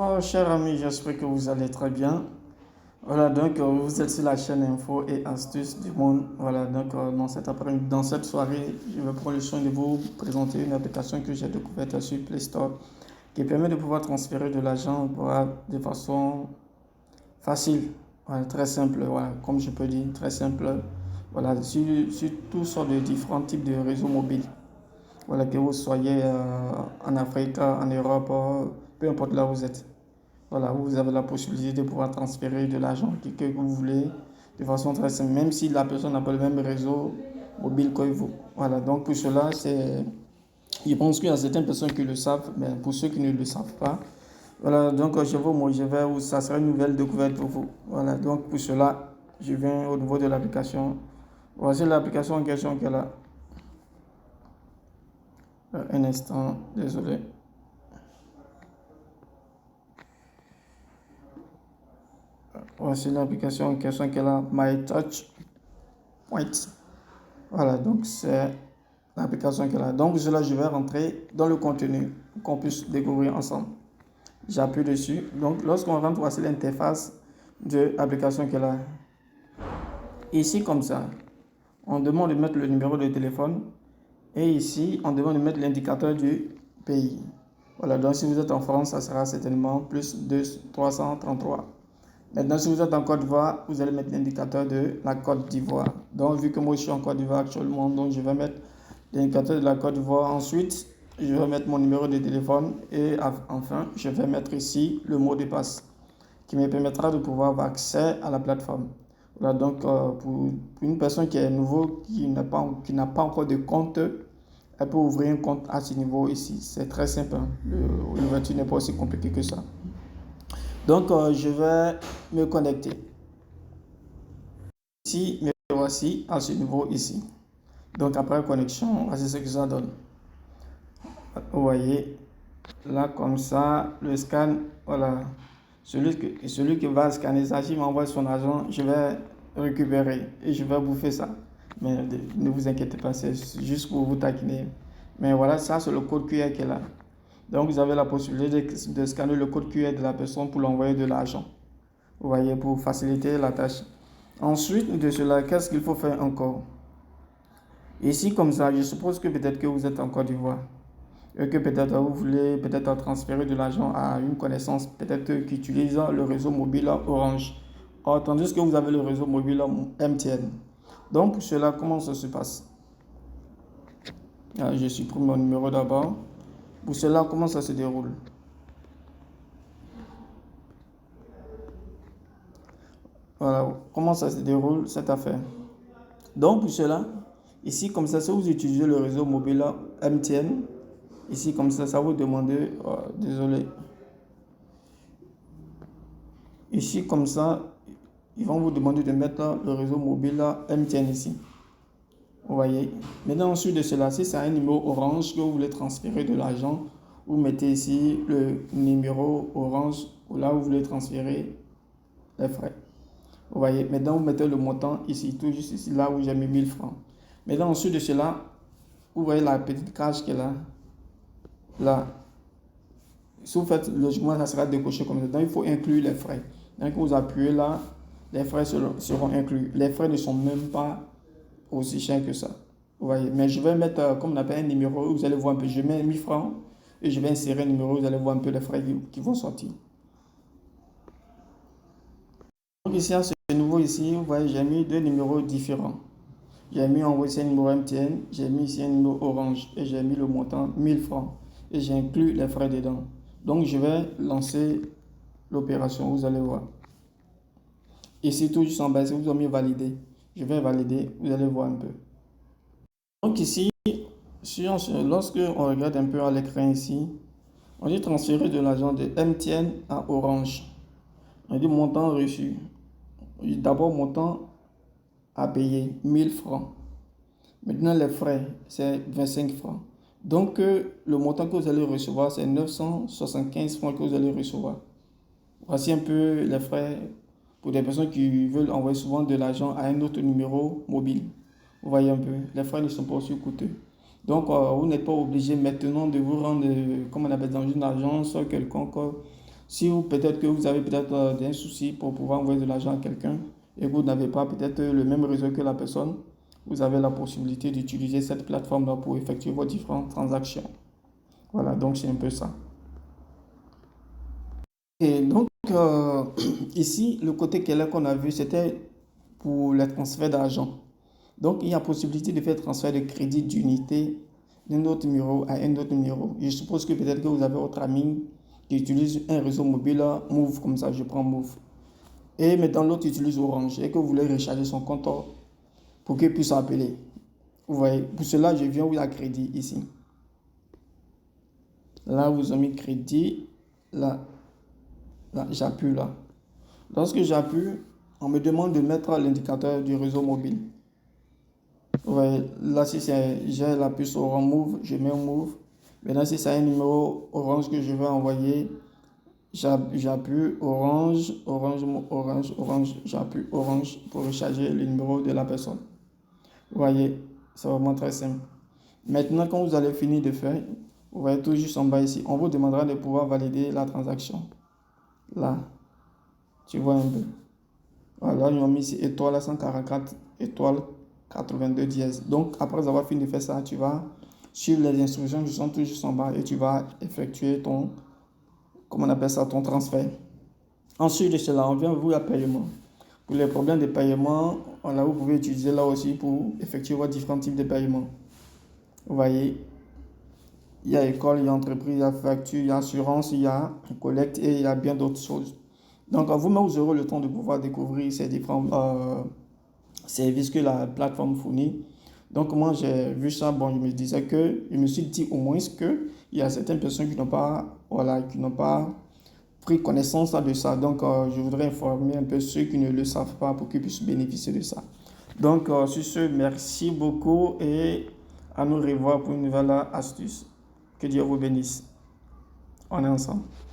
Oh, cher ami, j'espère que vous allez très bien. Voilà, donc vous êtes sur la chaîne Info et Astuces du Monde. Voilà, donc dans cette soirée, je vais prendre le soin de vous présenter une application que j'ai découverte sur Play Store qui permet de pouvoir transférer de l'argent voilà, de façon facile, voilà, très simple, voilà, comme je peux dire, très simple, voilà, sur toutes sortes de différents types de réseaux mobiles. Voilà, que vous soyez en Afrique, en Europe, peu importe là où vous êtes. Voilà, vous avez la possibilité de pouvoir transférer de l'argent que vous voulez de façon très simple, même si la personne n'a pas le même réseau mobile que vous. Voilà, donc pour cela, je pense qu'il y a certaines personnes qui le savent, mais pour ceux qui ne le savent pas, voilà, donc ça sera une nouvelle découverte pour vous. Voilà, donc pour cela, je viens au niveau de l'application. Voici l'application en question qu'elle a. Un instant, désolé. Voici l'application en question qu'elle a, My Touch Point. Voilà, donc c'est l'application qu'elle a. Donc cela, je vais rentrer dans le contenu pour qu'on puisse découvrir ensemble. J'appuie dessus. Donc lorsqu'on rentre, voici l'interface de l'application qu'elle a. Ici, comme ça, on demande de mettre le numéro de téléphone. Et ici, on demande de mettre l'indicateur du pays. Voilà, donc si vous êtes en France, ça sera certainement plus 333. Maintenant, si vous êtes en Côte d'Ivoire, vous allez mettre l'indicateur de la Côte d'Ivoire. Donc, vu que moi je suis en Côte d'Ivoire actuellement, donc je vais mettre l'indicateur de la Côte d'Ivoire. Ensuite, je vais mettre mon numéro de téléphone et enfin, je vais mettre ici le mot de passe qui me permettra de pouvoir avoir accès à la plateforme. Voilà, donc pour une personne qui est nouveau, qui n'a pas encore de compte, elle peut ouvrir un compte à ce niveau ici. C'est très simple. Hein. L'ouverture n'est pas aussi compliqué que ça. Donc, je vais me connecter. Ici, me voici à ce niveau ici. Donc, après connexion, voici ce que ça donne. Vous voyez, là, comme ça, le scan, voilà. Celui qui va scanner ça, s'il m'envoie son argent, je vais récupérer et je vais bouffer ça. Mais ne vous inquiétez pas, c'est juste pour vous taquiner. Mais voilà, ça, c'est le code QR qui est là. Donc, vous avez la possibilité de scanner le code QR de la personne pour l'envoyer de l'argent. Vous voyez, pour faciliter la tâche. Ensuite de cela, qu'est-ce qu'il faut faire encore? Ici, comme ça, je suppose que peut-être que vous êtes en Côte d'Ivoire. Et que peut-être vous voulez peut-être transférer de l'argent à une connaissance, peut-être qui utilise le réseau mobile Orange. Tandis que vous avez le réseau mobile MTN. Donc, pour cela, comment ça se passe? Je supprime mon numéro d'abord. Pour cela, comment ça se déroule? Voilà, comment ça se déroule cette affaire. Donc, pour cela, ici, comme ça, si vous utilisez le réseau mobile MTN, ici, comme ça vous demande, désolé. Ici, comme ça, ils vont vous demander de mettre le réseau mobile MTN ici. Vous voyez. Maintenant, ensuite de cela, si c'est un numéro Orange que vous voulez transférer de l'argent, vous mettez ici le numéro Orange ou là où vous voulez transférer les frais. Vous voyez. Maintenant, vous mettez le montant ici, tout juste ici, là où j'ai mis 1000 francs. Maintenant, ensuite de cela, vous voyez la petite cage qui est là. Là. Si vous faites, logiquement, ça sera décoché comme ça. Donc, il faut inclure les frais. Donc, vous appuyez là, les frais seront inclus. Les frais ne sont même pas aussi chers que ça. Vous voyez. Mais je vais mettre, comme on appelle, un numéro. Vous allez voir un peu. Je mets 1000 francs et je vais insérer un numéro. Vous allez voir un peu les frais qui vont sortir. Donc, ici, à ce niveau ici, vous voyez, j'ai mis deux numéros différents. J'ai mis envoyé un numéro MTN, j'ai mis ici un numéro Orange et j'ai mis le montant 1000 francs et j'ai inclus les frais dedans. Donc je vais lancer l'opération, vous allez voir. Ici tout juste en bas, vous avez mis valider. Je vais valider, vous allez voir un peu. Donc ici, lorsque on regarde un peu à l'écran ici, on dit transférer de l'argent de MTN à Orange. On dit montant reçu. D'abord montant à payer 1000 francs. Maintenant, les frais, c'est 25 francs. Donc, le montant que vous allez recevoir, c'est 975 francs que vous allez recevoir. Voici un peu les frais pour des personnes qui veulent envoyer souvent de l'argent à un autre numéro mobile. Vous voyez un peu, les frais ne sont pas aussi coûteux. Donc, vous n'êtes pas obligé maintenant de vous rendre, comme on appelle dans une agence quelconque, Si vous, peut-être que vous avez peut-être un souci pour pouvoir envoyer de l'argent à quelqu'un et que vous n'avez pas peut-être le même réseau que la personne, vous avez la possibilité d'utiliser cette plateforme-là pour effectuer vos différentes transactions. Voilà, donc c'est un peu ça. Et donc, ici, le côté clair qu'on a vu, c'était pour les transferts d'argent. Donc, il y a possibilité de faire transfert de crédit d'unité d'un autre numéro à un autre numéro. Je suppose que peut-être que vous avez votre ami qui utilise un réseau mobile, Move, comme ça, je prends Move. Et maintenant, l'autre utilise Orange et que vous voulez recharger son compte pour qu'il puisse appeler. Vous voyez, pour cela, je viens où il y a crédit ici. Là, vous avez mis crédit. Là, j'appuie là. Lorsque j'appuie, on me demande de mettre l'indicateur du réseau mobile. Vous voyez, là, si j'ai la puce Orange Move, je mets Move. Maintenant, si c'est un numéro Orange que je veux envoyer, j'appuie Orange, j'appuie Orange pour recharger le numéro de la personne. Vous voyez, c'est vraiment très simple. Maintenant, quand vous allez finir de faire, vous voyez tout juste en bas ici, on vous demandera de pouvoir valider la transaction. Là, tu vois un peu. Voilà, ils ont mis ici étoile 144, étoile 82 dièse. Donc, après avoir fini de faire ça, tu vas suivre les instructions qui sont tout juste en bas et tu vas effectuer ton, comment on appelle ça, ton transfert. Ensuite de cela, on vient vous à paiement. Pour les problèmes de paiement, là, vous pouvez utiliser là aussi pour effectuer vos différents types de paiements. Vous voyez, il y a école, il y a entreprise, il y a facture, il y a assurance, il y a collecte et il y a bien d'autres choses. Donc, vous-même, vous aurez le temps de pouvoir découvrir ces différents services que la plateforme fournit. Donc, moi, j'ai vu ça, bon, je me suis dit au moins qu'il y a certaines personnes qui n'ont pas, voilà, qui n'ont pas pris connaissance de ça. Donc, je voudrais informer un peu ceux qui ne le savent pas pour qu'ils puissent bénéficier de ça. Donc, sur ce, merci beaucoup et à nous revoir pour une nouvelle astuce. Que Dieu vous bénisse. On est ensemble.